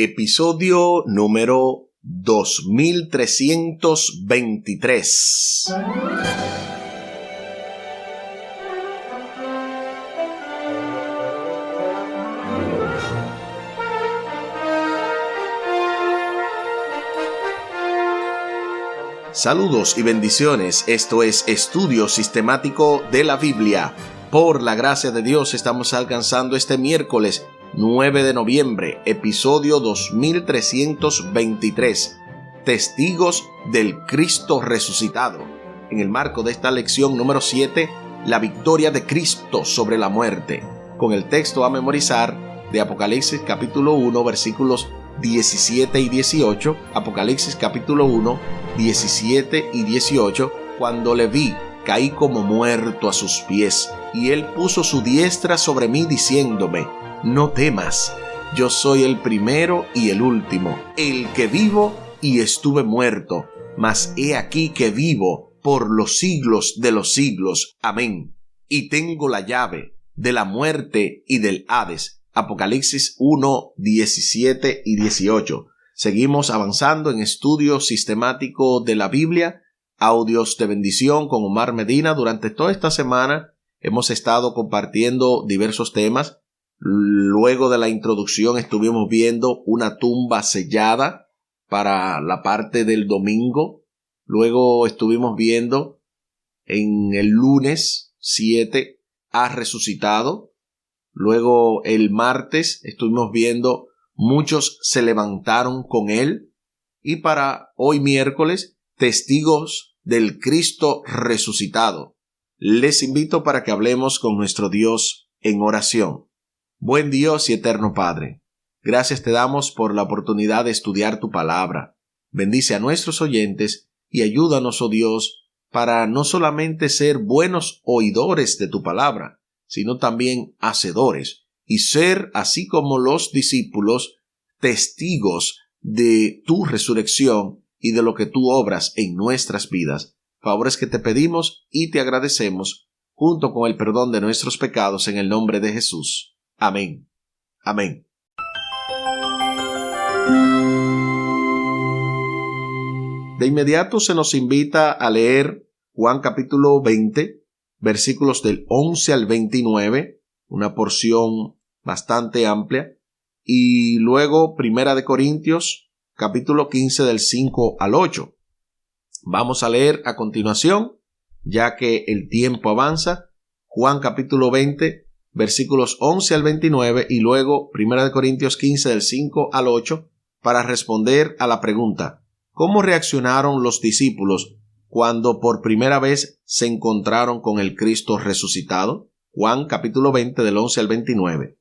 Episodio número 2323. Saludos y bendiciones. Esto es Estudio Sistemático de la Biblia. Por la gracia de Dios estamos alcanzando este miércoles 9 de noviembre, episodio 2323, Testigos del Cristo resucitado. En el marco de esta lección número 7, la victoria de Cristo sobre la muerte, con el texto a memorizar de Apocalipsis capítulo 1, versículos 17 y 18, Apocalipsis capítulo 1, 17 y 18, cuando le vi, caí como muerto a sus pies, y él puso su diestra sobre mí diciéndome: no temas, yo soy el primero y el último, el que vivo y estuve muerto, mas he aquí que vivo por los siglos de los siglos. Amén. Y tengo la llave de la muerte y del Hades. Apocalipsis 1, 17 y 18. Seguimos avanzando en estudio sistemático de la Biblia, audios de bendición con Omar Medina. Durante toda esta semana hemos estado compartiendo diversos temas. Luego de la introducción estuvimos viendo una tumba sellada para la parte del domingo. Luego estuvimos viendo en el lunes 7 ha resucitado. Luego el martes estuvimos viendo muchos se levantaron con él. Y para hoy miércoles, testigos del Cristo resucitado. Les invito para que hablemos con nuestro Dios en oración. Buen Dios y eterno Padre, gracias te damos por la oportunidad de estudiar tu palabra. Bendice a nuestros oyentes y ayúdanos, oh Dios, para no solamente ser buenos oidores de tu palabra, sino también hacedores, y ser, así como los discípulos, testigos de tu resurrección y de lo que tú obras en nuestras vidas. Favores que te pedimos y te agradecemos, junto con el perdón de nuestros pecados, en el nombre de Jesús. Amén. Amén. De inmediato se nos invita a leer Juan capítulo 20, versículos del 11 al 29, una porción bastante amplia, y luego Primera de Corintios, capítulo 15 del 5 al 8. Vamos a leer a continuación, ya que el tiempo avanza, Juan capítulo 20, versículos 11 al 29 y luego 1 Corintios 15 del 5 al 8 para responder a la pregunta: ¿cómo reaccionaron los discípulos cuando por primera vez se encontraron con el Cristo resucitado? Juan capítulo 20 del 11 al 29.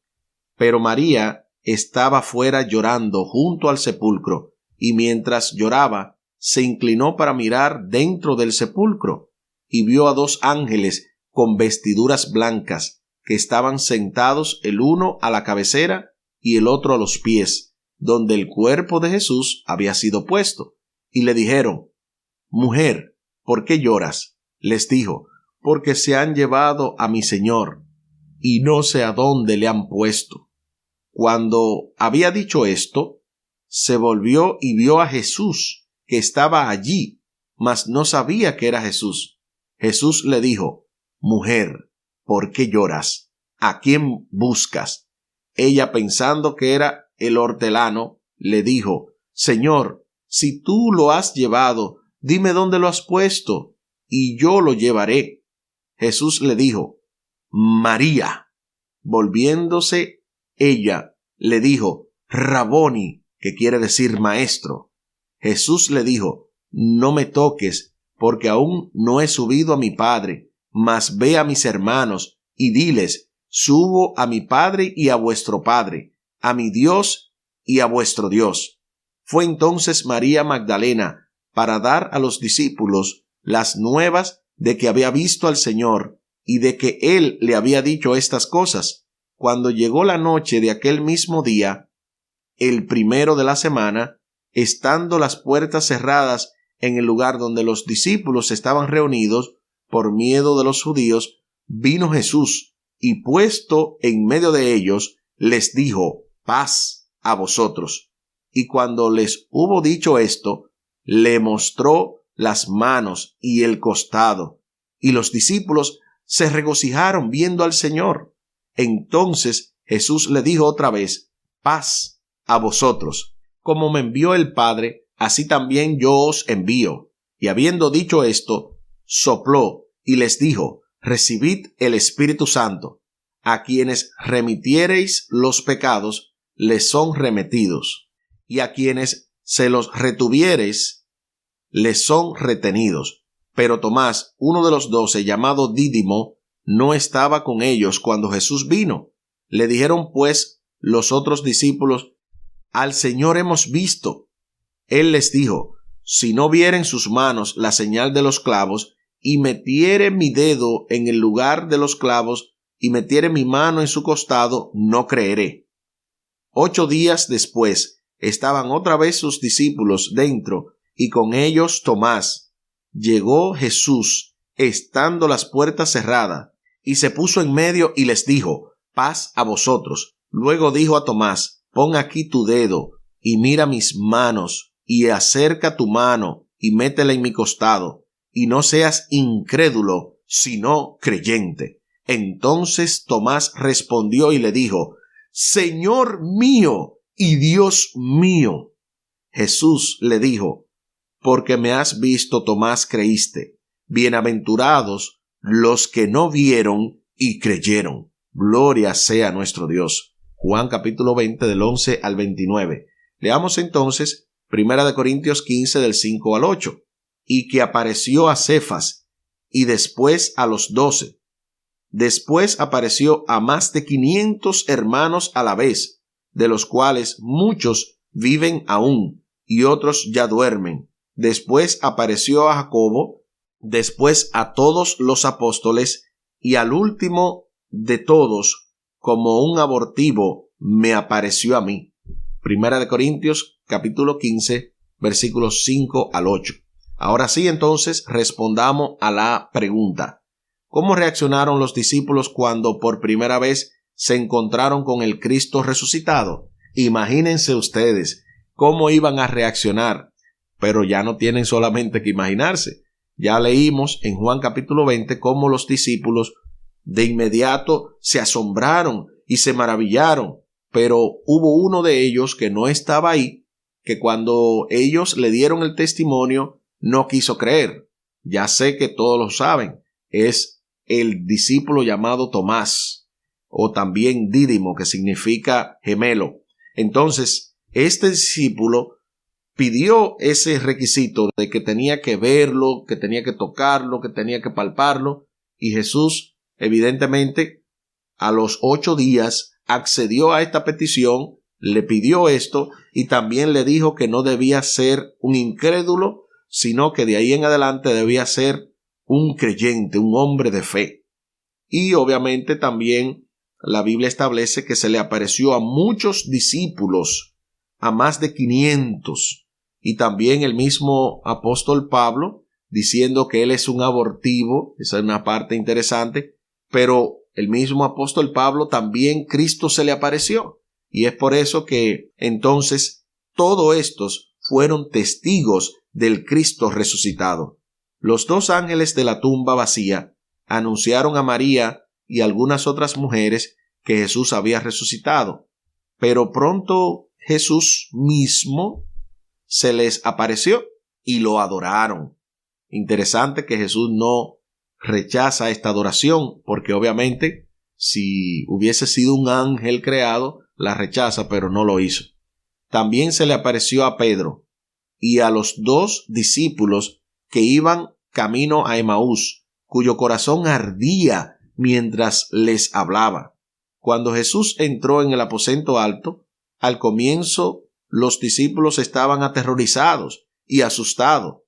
Pero María estaba fuera llorando junto al sepulcro, y mientras lloraba se inclinó para mirar dentro del sepulcro y vio a dos ángeles con vestiduras blancas que estaban sentados, el uno a la cabecera y el otro a los pies, donde el cuerpo de Jesús había sido puesto. Y le dijeron: mujer, ¿por qué lloras? Les dijo: porque se han llevado a mi Señor, y no sé a dónde le han puesto. Cuando había dicho esto, se volvió y vio a Jesús, que estaba allí, mas no sabía que era Jesús. Jesús le dijo: mujer, ¿por qué lloras? ¿A quién buscas? Ella, pensando que era el hortelano, le dijo: Señor, si tú lo has llevado, dime dónde lo has puesto, y yo lo llevaré. Jesús le dijo: María. Volviéndose ella, le dijo: Raboni, que quiere decir maestro. Jesús le dijo: no me toques, porque aún no he subido a mi Padre, mas ve a mis hermanos y diles: subo a mi Padre y a vuestro Padre, a mi Dios y a vuestro Dios. Fue entonces María Magdalena para dar a los discípulos las nuevas de que había visto al Señor y de que Él le había dicho estas cosas. Cuando llegó la noche de aquel mismo día, el primero de la semana, estando las puertas cerradas en el lugar donde los discípulos estaban reunidos, por miedo de los judíos, vino Jesús, y puesto en medio de ellos, les dijo: paz a vosotros. y cuando les hubo dicho esto, le mostró las manos y el costado, y los discípulos se regocijaron viendo al Señor. Entonces Jesús le dijo otra vez: paz a vosotros. Como me envió el Padre, así también yo os envío. Y habiendo dicho esto, sopló y les dijo: recibid el Espíritu Santo. A quienes remitiereis los pecados, les son remitidos, y a quienes se los retuviereis, les son retenidos. Pero Tomás, uno de los 12, llamado Dídimo, no estaba con ellos cuando Jesús vino. Le dijeron pues los otros discípulos: al Señor hemos visto. Él les dijo: si no vieren sus manos la señal de los clavos, y metiere mi dedo en el lugar de los clavos, y metiere mi mano en su costado, no creeré. 8 días después estaban otra vez sus discípulos dentro, y con ellos Tomás. Llegó Jesús, estando las puertas cerradas, y se puso en medio y les dijo: paz a vosotros. Luego dijo a Tomás: pon aquí tu dedo, y mira mis manos, y acerca tu mano, y métela en mi costado, y no seas incrédulo, sino creyente. Entonces Tomás respondió y le dijo: Señor mío y Dios mío. Jesús le dijo: porque me has visto, Tomás, creíste. Bienaventurados los que no vieron y creyeron. Gloria sea nuestro Dios. Juan capítulo 20 del 11 al 29. Leamos entonces 1 Corintios 15 del 5 al 8. Y que apareció a Cefas y después a los 12. Después apareció a más de 500 hermanos a la vez, de los cuales muchos viven aún y otros ya duermen. Después apareció a Jacobo, después a todos los apóstoles, y al último de todos, como un abortivo, me apareció a mí. 1 Corintios capítulo 15, versículos 5 al 8. Ahora sí, entonces, respondamos a la pregunta: ¿cómo reaccionaron los discípulos cuando por primera vez se encontraron con el Cristo resucitado? Imagínense ustedes cómo iban a reaccionar, pero ya no tienen solamente que imaginarse. Ya leímos en Juan capítulo 20 cómo los discípulos de inmediato se asombraron y se maravillaron, pero hubo uno de ellos que no estaba ahí, que cuando ellos le dieron el testimonio no quiso creer. Ya sé que todos lo saben, es el discípulo llamado Tomás, o también Dídimo, que significa gemelo. Entonces, este discípulo pidió ese requisito de que tenía que verlo, que tenía que tocarlo, que tenía que palparlo, y Jesús, evidentemente, a los 8 días accedió a esta petición, le pidió esto, y también le dijo que no debía ser un incrédulo, sino que de ahí en adelante debía ser un creyente, un hombre de fe. Y obviamente también la Biblia establece que se le apareció a muchos discípulos, a más de 500, y también el mismo apóstol Pablo diciendo que él es un abortivo. Esa es una parte interesante, pero el mismo apóstol Pablo también Cristo se le apareció, y es por eso que entonces todos estos fueron testigos del Cristo resucitado. Los 2 ángeles de la tumba vacía anunciaron a María y algunas otras mujeres que Jesús había resucitado, pero pronto Jesús mismo se les apareció y lo adoraron. Interesante que Jesús no rechaza esta adoración, porque obviamente si hubiese sido un ángel creado, la rechaza, pero no lo hizo. También se le apareció a Pedro y a los 2 discípulos que iban camino a Emaús, cuyo corazón ardía mientras les hablaba. Cuando Jesús entró en el aposento alto, al comienzo los discípulos estaban aterrorizados y asustados,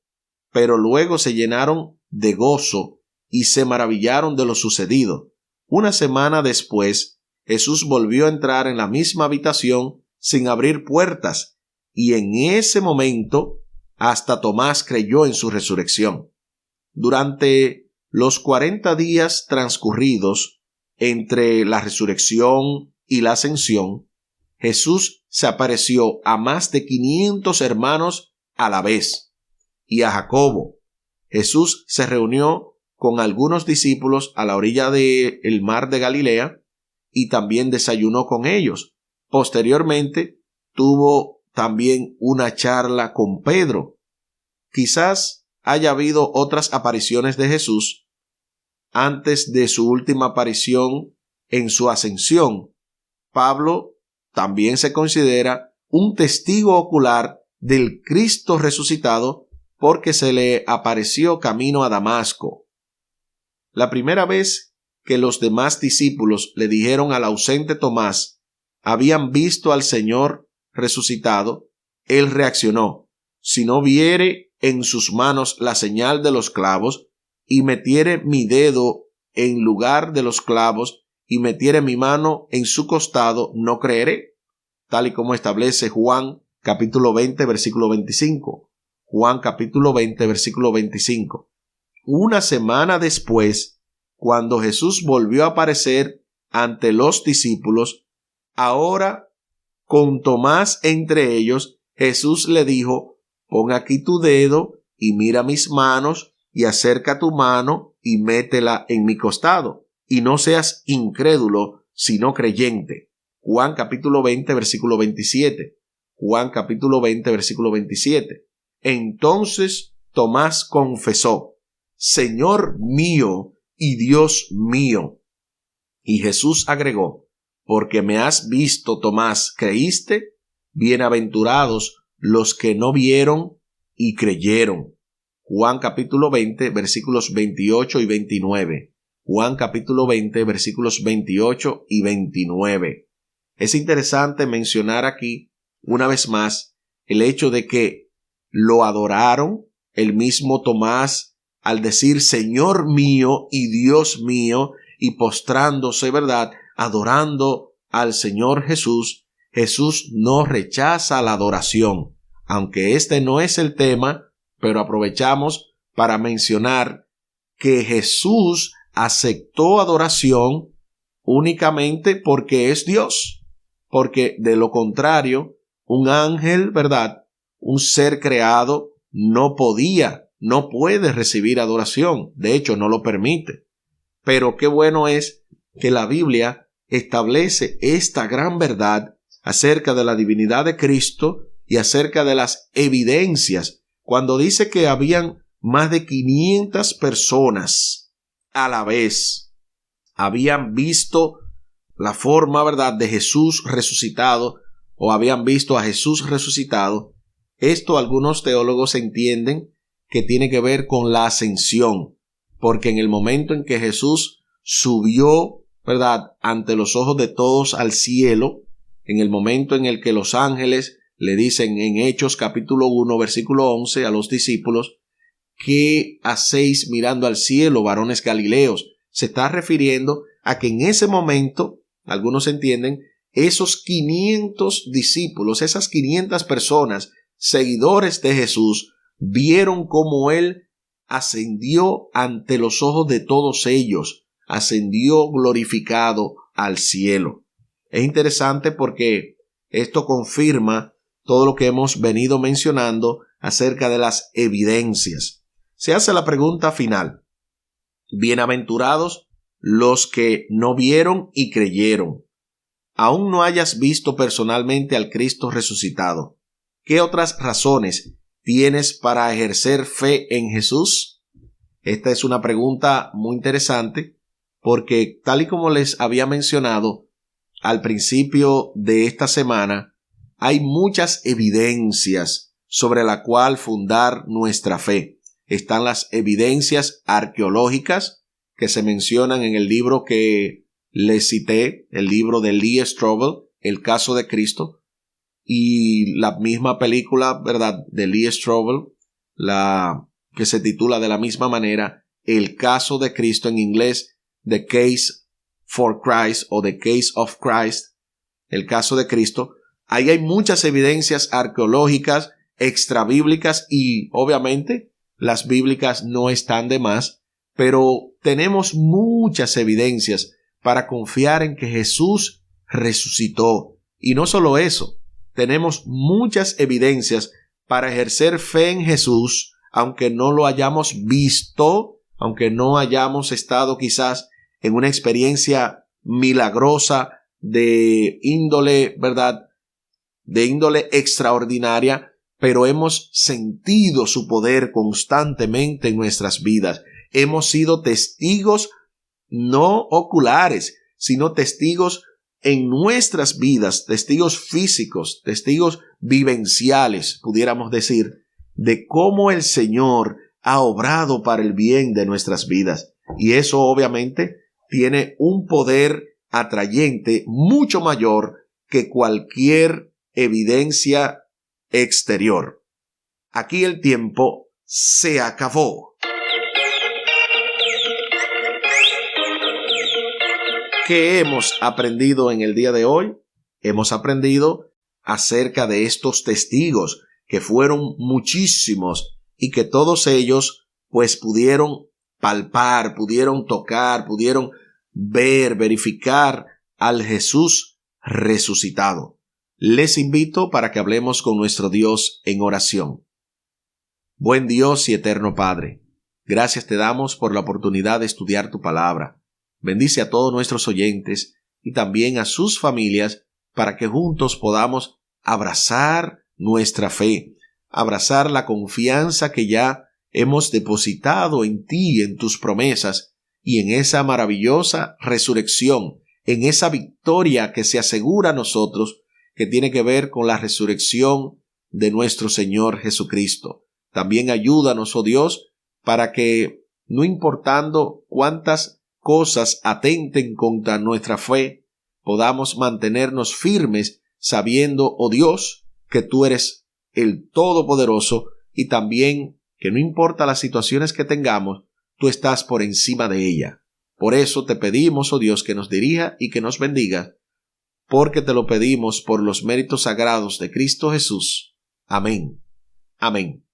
pero luego se llenaron de gozo y se maravillaron de lo sucedido. Una semana después, Jesús volvió a entrar en la misma habitación sin abrir puertas, y en ese momento hasta Tomás creyó en su resurrección. Durante los 40 días transcurridos entre la resurrección y la ascensión, Jesús se apareció a más de 500 hermanos a la vez y a Jacobo. Jesús se reunió con algunos discípulos a la orilla del mar de Galilea y también desayunó con ellos. Posteriormente tuvo también una charla con Pedro. Quizás haya habido otras apariciones de Jesús antes de su última aparición en su ascensión. Pablo también se considera un testigo ocular del Cristo resucitado porque se le apareció camino a Damasco. La primera vez que los demás discípulos le dijeron al ausente Tomás habían visto al Señor resucitado, él reaccionó: si no viere en sus manos la señal de los clavos, y metiere mi dedo en lugar de los clavos, y metiere mi mano en su costado, no creeré. Tal y como establece Juan capítulo 20, versículo 25. Juan capítulo 20, versículo 25. Una semana después, cuando Jesús volvió a aparecer ante los discípulos, ahora con Tomás entre ellos, Jesús le dijo: pon aquí tu dedo y mira mis manos, y acerca tu mano y métela en mi costado, y no seas incrédulo, sino creyente. Juan capítulo 20, versículo 27. Juan capítulo 20, versículo 27. Entonces Tomás confesó: Señor mío y Dios mío. Y Jesús agregó: porque me has visto, Tomás, ¿creíste? Bienaventurados los que no vieron y creyeron. Juan capítulo 20, versículos 28 y 29. Juan capítulo 20, versículos 28 y 29. Es interesante mencionar aquí, una vez más, el hecho de que lo adoraron. El mismo Tomás, al decir Señor mío y Dios mío, y postrándose, ¿verdad?, adorando al Señor Jesús, Jesús no rechaza la adoración. Aunque este no es el tema, pero aprovechamos para mencionar que Jesús aceptó adoración únicamente porque es Dios. Porque de lo contrario, un ángel, ¿verdad?, un ser creado, no puede recibir adoración. De hecho, no lo permite. Pero qué bueno es que la Biblia establece esta gran verdad acerca de la divinidad de Cristo y acerca de las evidencias, cuando dice que habían más de 500 personas a la vez. Habían visto la forma, ¿verdad?, de Jesús resucitado, o habían visto a Jesús resucitado. Esto algunos teólogos entienden que tiene que ver con la ascensión, porque en el momento en que Jesús subió, ¿verdad?, ante los ojos de todos al cielo, en el momento en el que los ángeles le dicen en Hechos capítulo 1, versículo 11 a los discípulos: ¿qué hacéis mirando al cielo, varones galileos? Se está refiriendo a que en ese momento, algunos entienden, esos 500 discípulos, esas 500 personas, seguidores de Jesús, vieron cómo Él ascendió ante los ojos de todos ellos, ascendió glorificado al cielo. Es interesante porque esto confirma todo lo que hemos venido mencionando acerca de las evidencias. Se hace la pregunta final: bienaventurados los que no vieron y creyeron. Aún no hayas visto personalmente al Cristo resucitado, ¿qué otras razones tienes para ejercer fe en Jesús? Esta es una pregunta muy interesante porque, tal y como les había mencionado al principio de esta semana, hay muchas evidencias sobre la cual fundar nuestra fe. Están las evidencias arqueológicas que se mencionan en el libro que les cité, el libro de Lee Strobel, El caso de Cristo, y la misma película, ¿verdad?, de Lee Strobel, la que se titula de la misma manera, El caso de Cristo, en inglés, The Case for Christ o The Case of Christ, El caso de Cristo. Ahí hay muchas evidencias arqueológicas, extrabíblicas, y obviamente las bíblicas no están de más, pero tenemos muchas evidencias para confiar en que Jesús resucitó. Y no solo eso, tenemos muchas evidencias para ejercer fe en Jesús, aunque no lo hayamos visto, aunque no hayamos estado quizás en una experiencia milagrosa de índole, ¿verdad?, de índole extraordinaria, pero hemos sentido su poder constantemente en nuestras vidas. Hemos sido testigos no oculares, sino testigos en nuestras vidas, testigos físicos, testigos vivenciales, pudiéramos decir, de cómo el Señor ha obrado para el bien de nuestras vidas. Y eso obviamente tiene un poder atrayente mucho mayor que cualquier evidencia exterior. Aquí el tiempo se acabó. ¿Qué hemos aprendido en el día de hoy? Hemos aprendido acerca de estos testigos, que fueron muchísimos y que todos ellos pues pudieron palpar, pudieron tocar, pudieron ver, verificar al Jesús resucitado. Les invito para que hablemos con nuestro Dios en oración. Buen Dios y eterno Padre, gracias te damos por la oportunidad de estudiar tu palabra. Bendice a todos nuestros oyentes y también a sus familias para que juntos podamos abrazar nuestra fe, abrazar la confianza que ya hemos depositado en ti, en tus promesas y en esa maravillosa resurrección, en esa victoria que se asegura a nosotros, que tiene que ver con la resurrección de nuestro Señor Jesucristo. También ayúdanos, oh Dios, para que, no importando cuántas cosas atenten contra nuestra fe, podamos mantenernos firmes, sabiendo, oh Dios, que tú eres el Todopoderoso y también que no importa las situaciones que tengamos, tú estás por encima de ella. Por eso te pedimos, oh Dios, que nos dirija y que nos bendiga, porque te lo pedimos por los méritos sagrados de Cristo Jesús. Amén. Amén.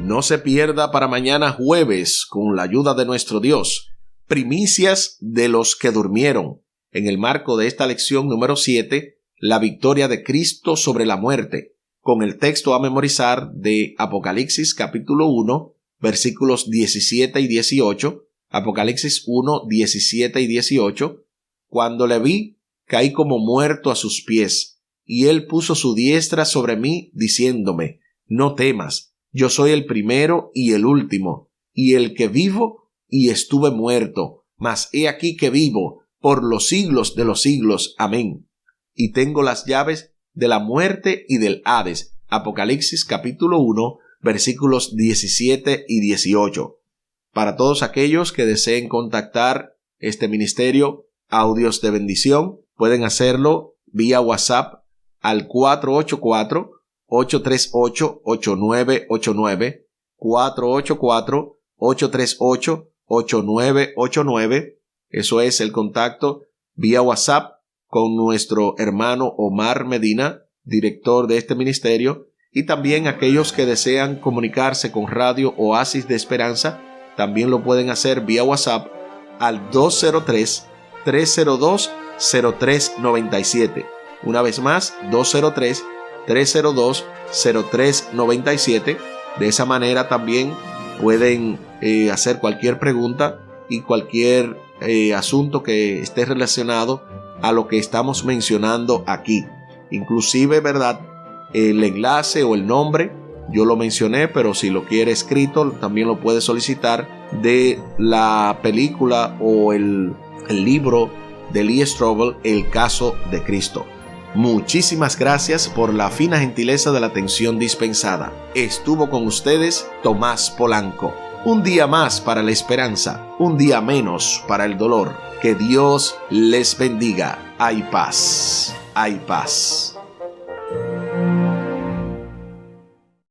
No se pierda para mañana jueves, con la ayuda de nuestro Dios, primicias de los que durmieron, en el marco de esta lección número 7, la victoria de Cristo sobre la muerte, con el texto a memorizar de Apocalipsis capítulo 1, versículos 17 y 18, Apocalipsis 1, 17 y 18, cuando le vi, caí como muerto a sus pies, y él puso su diestra sobre mí, diciéndome, no temas, yo soy el primero y el último, y el que vivo y estuve muerto, mas he aquí que vivo por los siglos de los siglos. Amén. Y tengo las llaves de la muerte y del Hades. Apocalipsis capítulo 1, versículos 17 y 18. Para todos aquellos que deseen contactar este ministerio, audios de bendición, pueden hacerlo vía WhatsApp al 484-838-8989, 484-838-8989. Eso es el contacto vía WhatsApp con nuestro hermano Omar Medina, director de este ministerio, y también aquellos que desean comunicarse con Radio Oasis de Esperanza, también lo pueden hacer vía WhatsApp al 203-302-0397. Una vez más, 203-302-0397. De esa manera también pueden hacer cualquier pregunta y cualquier asunto que esté relacionado a lo que estamos mencionando aquí. Inclusive, ¿verdad?, el enlace o el nombre, yo lo mencioné, pero si lo quiere escrito, también lo puede solicitar, de la película o el libro de Lee Strobel, El caso de Cristo. Muchísimas gracias por la fina gentileza de la atención dispensada. Estuvo con ustedes Tomás Polanco. Un día más para la esperanza, un día menos para el dolor. Que Dios les bendiga. Hay paz, hay paz.